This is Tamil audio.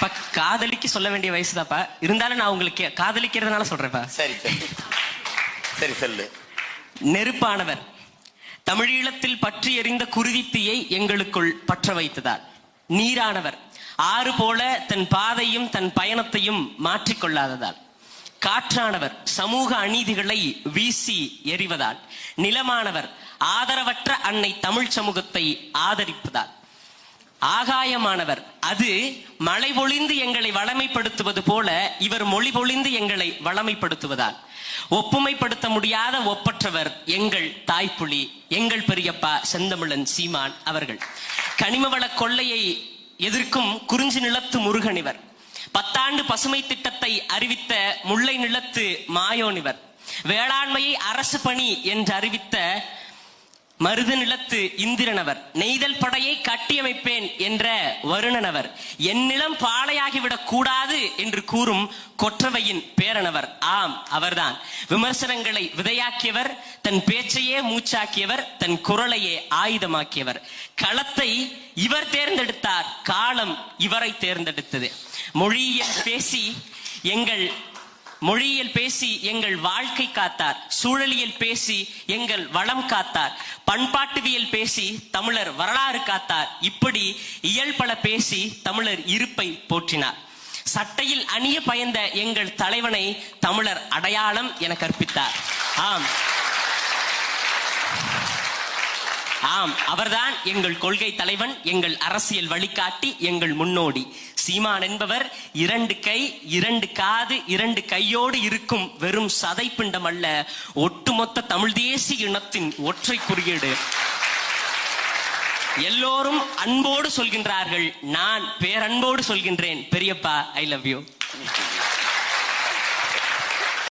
அப்ப காதலிக்கு சொல்ல வேண்டிய வயசுதாப்பா. இருந்தாலும் நான் உங்களுக்கு காதலிக்கிறதுனால சொல்றேன்ப்பா. சரி சரி சொல்லு. நெருப்பானவர் தமிழீழத்தில் பற்றி எறிந்த குருதித்தீயை எங்களுக்குள் பற்ற வைத்ததால். நீரானவர் ஆறு போல தன் பாதையும் தன் பயணத்தையும் மாற்றிக்கொள்ளாததால். காற்றானவர் சமூக அநீதிகளை வீசி எறிவதால். நிலமானவர் ஆதரவற்ற அன்னை தமிழ் சமூகத்தை ஆதரிப்பதால். ஆகாயமானவர் அது மழை பொழிந்து எங்களை வளமைப்படுத்துவது போல இவர் மொழி பொழிந்து எங்களை வளமைப்படுத்துவதால். ஒப்புமைப்படுத்த முடியாத ஒப்பற்றவர் எங்கள் தாய்ப்புலி, எங்கள் பெரியப்பா செந்தமிழன் சீமான் அவர்கள். கனிமவள கொள்ளையை எதிர்க்கும் குறிஞ்சி நிலத்து முருகனிவர். 10 ஆண்டு பசுமை திட்டத்தை அறிவித்த முல்லை நிலத்து மாயோனிவர். வேளாண்மையை அரசு பணி என்று அறிவித்த மருது நிலத்து இந்திரனவர். நெய்தல் படையை கட்டியமைப்பேன் என்ற வருணனவர். என் நிலம் பாளையாகிவிடக் கூடாது என்று கூறும் கொற்றவையின் பேரனவர். ஆம், அவர்தான். விமர்சனங்களை விதையாக்கியவர், தன் பேச்சையே மூச்சாக்கியவர், தன் குரலையே ஆயுதமாக்கியவர். களத்தை இவர் தேர்ந்தெடுத்தார், காலம் இவரை தேர்ந்தெடுத்தது. மொழியியல் பேசி எங்கள் வாழ்க்கை காத்தார். சூழலியல் பேசி எங்கள் வளம் காத்தார். பண்பாட்டுவியல் பேசி தமிழர் வரலாறு காத்தார். இப்படி இயல்பல பேசி தமிழர் இருப்பை போற்றினார். சட்டையில் அணிய பயந்த எங்கள் தலைவனை தமிழர் அடையாளம் என கற்பித்தார். ஆம், அவர்தான் எங்கள் கொள்கை தலைவன், எங்கள் அரசியல் வழிகாட்டி, எங்கள் முன்னோடி. சீமான் என்பவர் 2 கை 2 காது 2 கையோடு இருக்கும் வெறும் சதைப்பிண்டம் அல்ல, ஒட்டுமொத்த தமிழ் தேசிய இனத்தின் ஒற்றை குறியீடு. எல்லோரும் அன்போடு சொல்கின்றார்கள், நான் பேரன்போடு சொல்கின்றேன், பெரியப்பா ஐ லவ் யூ.